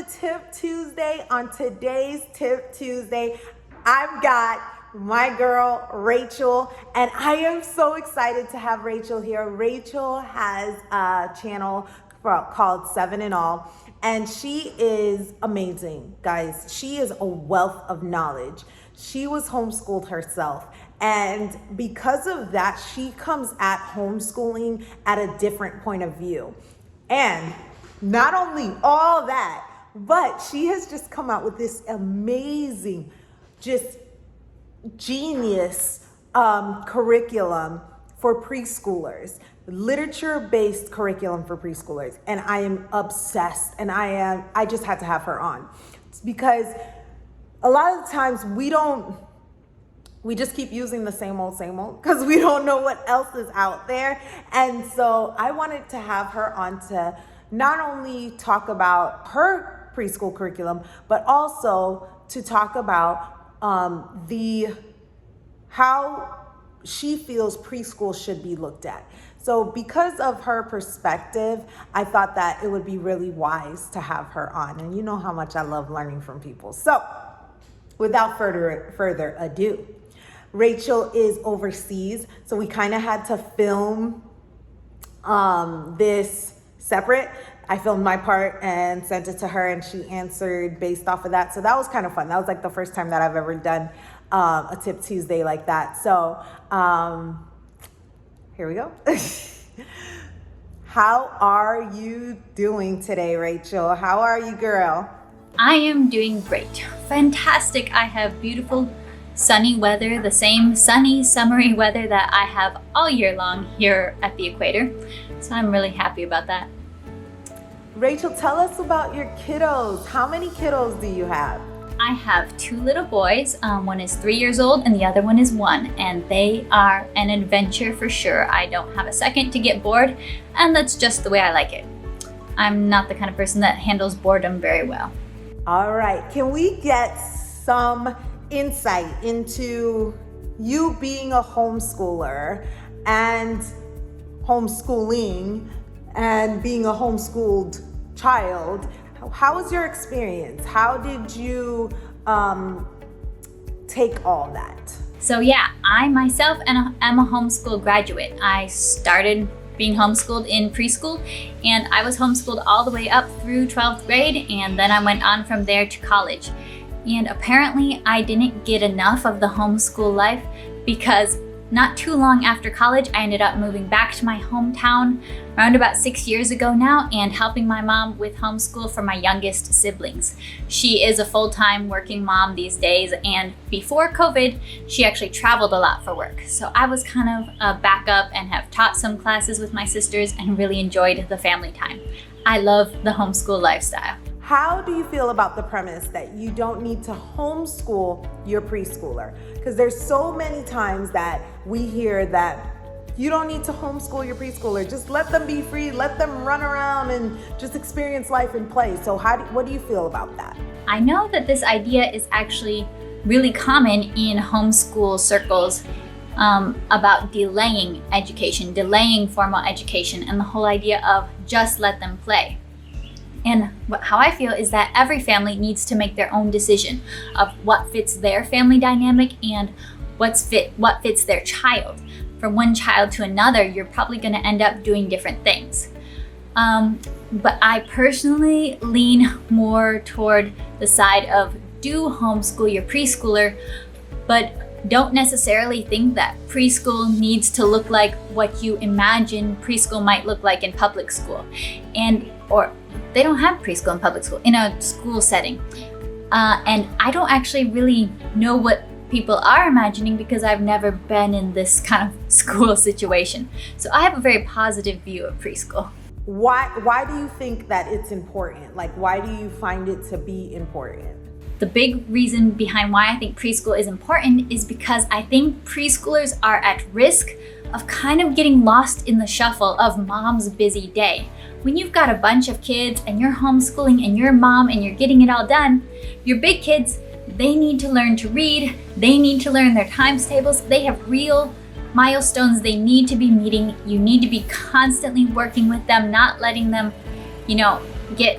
Tip Tuesday. On today's Tip Tuesday, I've got my girl Rachel, and I am so excited to have Rachel here. Rachel has a channel called 7 and All, and she is amazing, guys. She is a wealth of knowledge. She was homeschooled herself, and because of that, she comes at homeschooling at a different point of view. And not only all that, but she has just come out with this amazing, just genius curriculum for preschoolers, literature-based curriculum for preschoolers. And I am obsessed, and I just had to have her on. It's because a lot of the times we just keep using the same old, because we don't know what else is out there. And so I wanted to have her on to not only talk about her preschool curriculum, but also to talk about how she feels preschool should be looked at. So because of her perspective, I thought that it would be really wise to have her on. And you know how much I love learning from people. So without further ado, Rachel is overseas, so we kind of had to film this separate. I filmed my part and sent it to her, and she answered based off of that. So that was kind of fun. That was like the first time that I've ever done a Tip Tuesday like that. So here we go. How are you doing today, Rachel? How are you, girl? I am doing great. Fantastic. I have beautiful sunny weather, the same sunny, summery weather that I have all year long here at the equator. So I'm really happy about that. Rachel, tell us about your kiddos. How many kiddos do you have? I have 2 little boys. One is 3 years old and the other one is 1, and they are an adventure for sure. I don't have a second to get bored, and that's just the way I like it. I'm not the kind of person that handles boredom very well. All right, can we get some insight into you being a homeschooler and homeschooling and being a homeschooled child? How was your experience? How did you take all that? So yeah, I myself am a homeschool graduate. I started being homeschooled in preschool, and I was homeschooled all the way up through 12th grade, and then I went on from there to college. And apparently I didn't get enough of the homeschool life, because not too long after college, I ended up moving back to my hometown around about 6 years ago now, and helping my mom with homeschool for my youngest siblings. She is a full-time working mom these days, and before COVID, she actually traveled a lot for work. So I was kind of a backup and have taught some classes with my sisters and really enjoyed the family time. I love the homeschool lifestyle. How do you feel about the premise that you don't need to homeschool your preschooler? Because there's so many times that we hear that you don't need to homeschool your preschooler. Just let them be free, let them run around and just experience life and play. So what do you feel about that? I know that this idea is actually really common in homeschool circles about delaying education, delaying formal education, and the whole idea of just let them play. And how I feel is that every family needs to make their own decision of what fits their family dynamic and what fits their child. From one child to another, you're probably going to end up doing different things. But I personally lean more toward the side of do homeschool your preschooler, but don't necessarily think that preschool needs to look like what you imagine preschool might look like in public school. Or they don't have preschool in public school, in a school setting. And I don't actually really know what people are imagining, because I've never been in this kind of school situation. So I have a very positive view of preschool. Why do you think that it's important? Like, why do you find it to be important? The big reason behind why I think preschool is important is because I think preschoolers are at risk of kind of getting lost in the shuffle of mom's busy day. When you've got a bunch of kids and you're homeschooling and you're mom and you're getting it all done, your big kids, they need to learn to read, they need to learn their times tables, they have real milestones they need to be meeting. You need to be constantly working with them, not letting them, get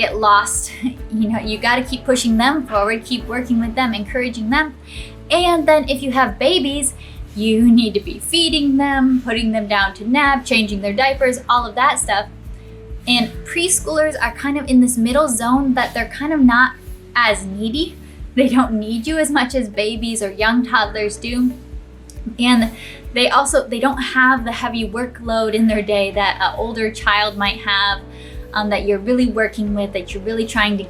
get lost. You got to keep pushing them forward, keep working with them, encouraging them. And then if you have babies, you need to be feeding them, putting them down to nap, changing their diapers, all of that stuff. And preschoolers are kind of in this middle zone that they're kind of not as needy. They don't need you as much as babies or young toddlers do. And they don't have the heavy workload in their day that an older child might have, that you're really working with, that you're really trying to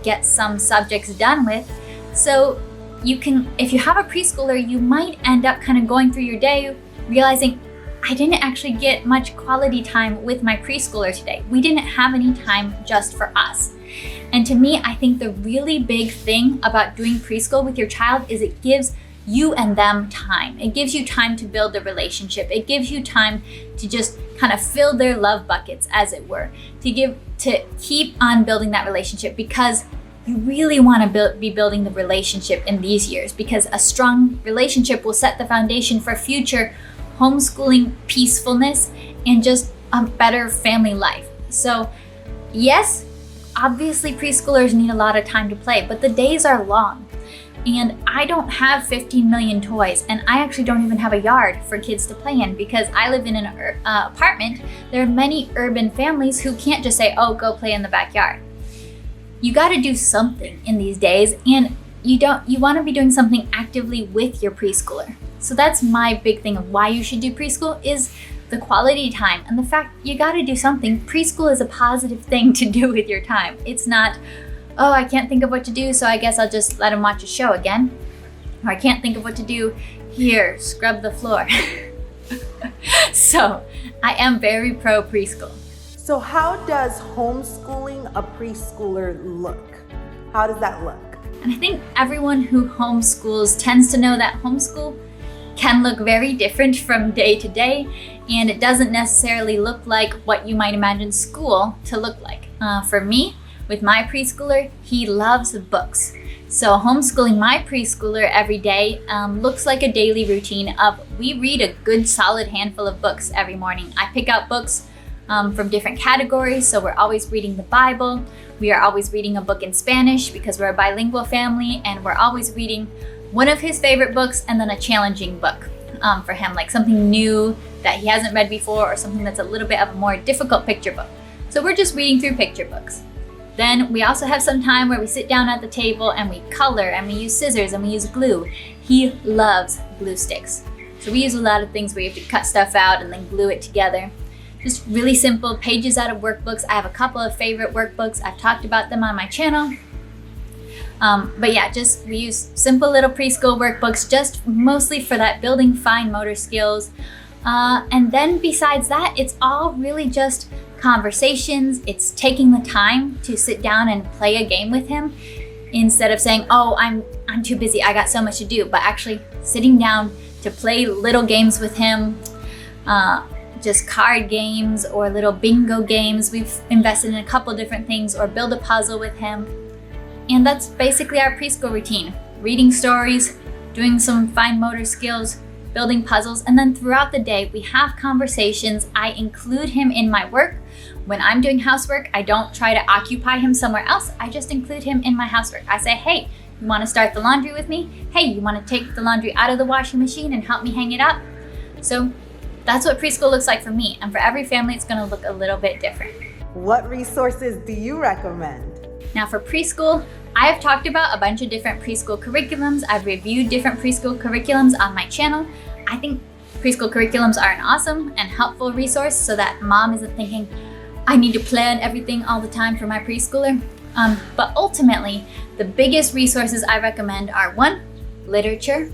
get some subjects done with. So if you have a preschooler, you might end up kind of going through your day realizing, I didn't actually get much quality time with my preschooler today. We didn't have any time just for us. And to me, I think the really big thing about doing preschool with your child is it gives you and them time. It gives you time to build the relationship. It gives you time to just kind of fill their love buckets, as it were, to keep on building that relationship, because you really want to be building the relationship in these years, because a strong relationship will set the foundation for future homeschooling peacefulness and just a better family life. So yes, obviously preschoolers need a lot of time to play, but the days are long. And I don't have 15 million toys, and I actually don't even have a yard for kids to play in, because I live in an apartment. There are many urban families who can't just say, oh, go play in the backyard. You got to do something in these days, and you want to be doing something actively with your preschooler. So that's my big thing of why you should do preschool, is the quality time and the fact you got to do something. Preschool is a positive thing to do with your time. It's not, oh, I can't think of what to do, so I guess I'll just let him watch a show again. Or I can't think of what to do, here, scrub the floor. So I am very pro preschool. So how does homeschooling a preschooler look? How does that look? And I think everyone who homeschools tends to know that homeschool can look very different from day to day, and it doesn't necessarily look like what you might imagine school to look like. For me, with my preschooler, he loves books. So homeschooling my preschooler every day looks like a daily routine of, we read a good solid handful of books every morning. I pick out books from different categories, so we're always reading the Bible. We are always reading a book in Spanish because we're a bilingual family, and we're always reading one of his favorite books and then a challenging book for him, like something new that he hasn't read before, or something that's a little bit of a more difficult picture book. So we're just reading through picture books. Then we also have some time where we sit down at the table and we color, and we use scissors, and we use glue. He loves glue sticks. So we use a lot of things where you have to cut stuff out and then glue it together. Just really simple pages out of workbooks. I have a couple of favorite workbooks. I've talked about them on my channel. But yeah, we use simple little preschool workbooks, just mostly for that building fine motor skills. And then besides that, it's all really just conversations. It's taking the time to sit down and play a game with him, instead of saying, oh, I'm too busy, I got so much to do, but actually sitting down to play little games with him, just card games or little bingo games. We've invested in a couple different things, or build a puzzle with him. And that's basically our preschool routine: reading stories, doing some fine motor skills, building puzzles, and then throughout the day we have conversations. I include him in my work. When I'm doing housework, I don't try to occupy him somewhere else. I just include him in my housework. I say, hey, you want to start the laundry with me? Hey, you want to take the laundry out of the washing machine and help me hang it up? So that's what preschool looks like for me, and for every family it's going to look a little bit different. What resources do you recommend? Now for preschool, I have talked about a bunch of different preschool curriculums. I've reviewed different preschool curriculums on my channel. I think preschool curriculums are an awesome and helpful resource, so that mom isn't thinking, I need to plan everything all the time for my preschooler. But ultimately, the biggest resources I recommend are: 1, literature,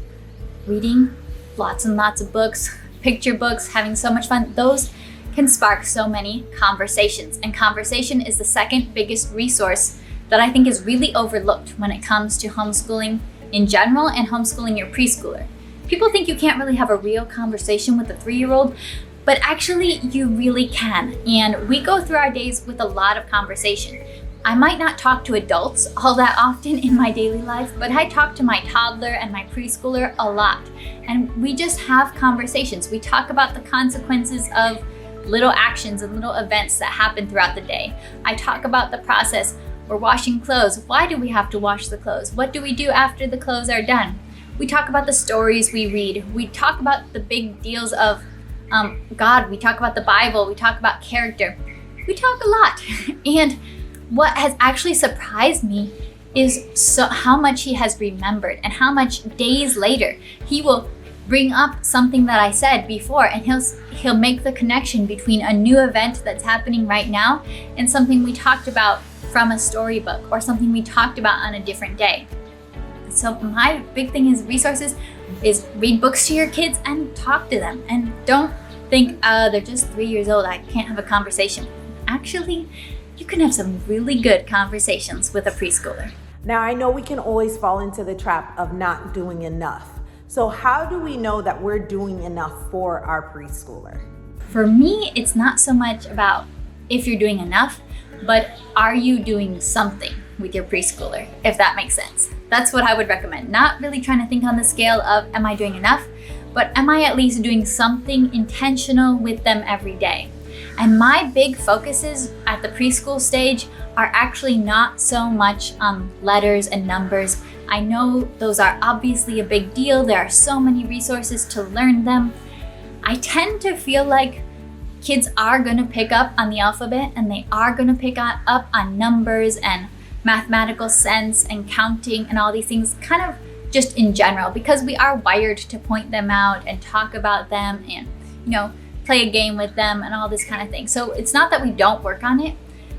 reading lots and lots of books, picture books, having so much fun. Those can spark so many conversations. And conversation is the second biggest resource that I think is really overlooked when it comes to homeschooling in general and homeschooling your preschooler. People think you can't really have a real conversation with a 3-year-old, but actually you really can. And we go through our days with a lot of conversation. I might not talk to adults all that often in my daily life, but I talk to my toddler and my preschooler a lot. And we just have conversations. We talk about the consequences of little actions and little events that happen throughout the day. I talk about the process. We're washing clothes. Why do we have to wash the clothes? What do we do after the clothes are done? We talk about the stories we read. We talk about the big deals of God. We talk about the Bible. We talk about character. We talk a lot. And what has actually surprised me is how much he has remembered, and how much days later he will bring up something that I said before, and he'll make the connection between a new event that's happening right now and something we talked about from a storybook, or something we talked about on a different day. So my big thing is resources, is read books to your kids and talk to them, and don't think they're just 3 years old, I can't have a conversation. Actually, you can have some really good conversations with a preschooler. Now, I know we can always fall into the trap of not doing enough. So how do we know that we're doing enough for our preschooler? For me, it's not so much about if you're doing enough, but are you doing something with your preschooler, if that makes sense. That's what I would recommend. Not really trying to think on the scale of, am I doing enough? But am I at least doing something intentional with them every day? And my big focuses at the preschool stage are actually not so much on letters and numbers. I know those are obviously a big deal. There are so many resources to learn them. I tend to feel like kids are going to pick up on the alphabet, and they are going to pick up on numbers and mathematical sense and counting and all these things, kind of just in general, because we are wired to point them out and talk about them and, play a game with them and all this kind of thing. So it's not that we don't work on it,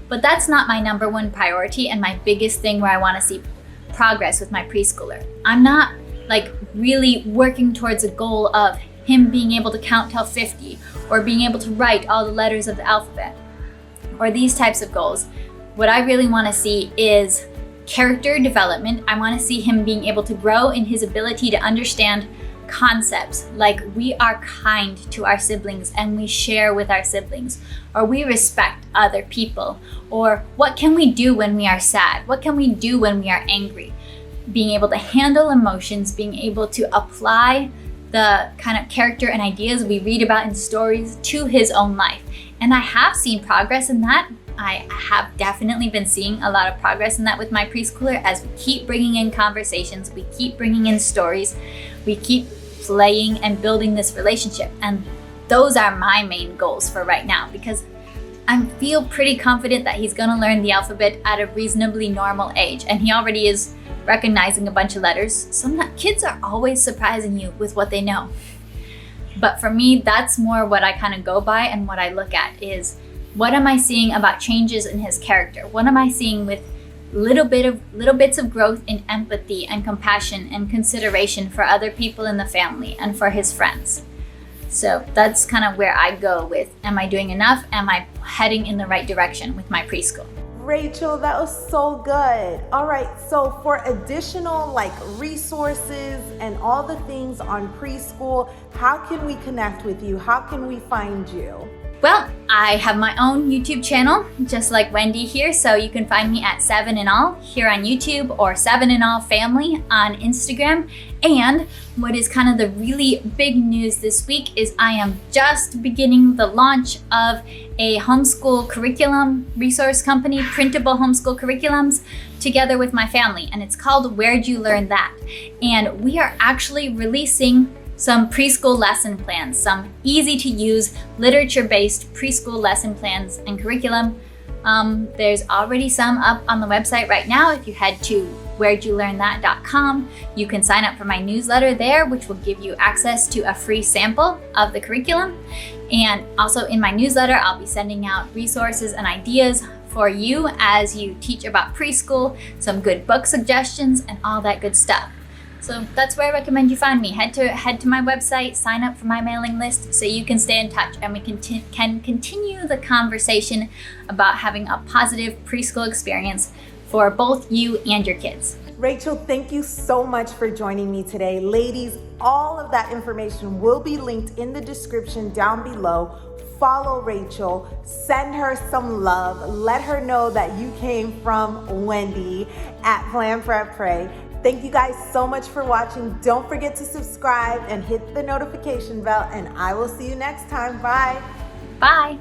but that's not my number one priority and my biggest thing where I want to see progress with my preschooler. I'm not really working towards a goal of him being able to count till 50 or being able to write all the letters of the alphabet or these types of goals. What I really want to see is character development. I want to see him being able to grow in his ability to understand concepts like we are kind to our siblings and we share with our siblings, or we respect other people, or what can we do when we are sad? What can we do when we are angry? Being able to handle emotions, being able to apply the kind of character and ideas we read about in stories to his own life. And I have seen progress in that. I have definitely been seeing a lot of progress in that with my preschooler as we keep bringing in conversations, we keep bringing in stories, we keep playing and building this relationship. And those are my main goals for right now, because I feel pretty confident that he's going to learn the alphabet at a reasonably normal age. And he already is recognizing a bunch of letters. Some kids are always surprising you with what they know. But for me, that's more what I kind of go by, and what I look at is, what am I seeing about changes in his character? What am I seeing with little bits of growth in empathy and compassion and consideration for other people in the family and for his friends? So that's kind of where I go with, am I doing enough? Am I heading in the right direction with my preschool? Rachel, that was so good. All right, so for additional resources and all the things on preschool, how can we connect with you? How can we find you? Well, I have my own YouTube channel, just like Wendy here, so you can find me at 7 and All here on YouTube, or 7 and All Family on Instagram. And what is kind of the really big news this week is I am just beginning the launch of a homeschool curriculum resource company, printable homeschool curriculums, together with my family, and it's called Where'd You Learn That? And we are actually releasing some preschool lesson plans, some easy to use literature-based preschool lesson plans and curriculum. There's already some up on the website right now. If you head to where'dyoulearnthat.com, you can sign up for my newsletter there, which will give you access to a free sample of the curriculum. And also in my newsletter, I'll be sending out resources and ideas for you as you teach about preschool, some good book suggestions and all that good stuff. So that's where I recommend you find me. Head to my website, sign up for my mailing list so you can stay in touch, and we can continue the conversation about having a positive preschool experience for both you and your kids. Rachel, thank you so much for joining me today. Ladies, all of that information will be linked in the description down below. Follow Rachel, send her some love, let her know that you came from Wendy at Plan Prep Pray. Thank you guys so much for watching. Don't forget to subscribe and hit the notification bell, and I will see you next time. Bye. Bye.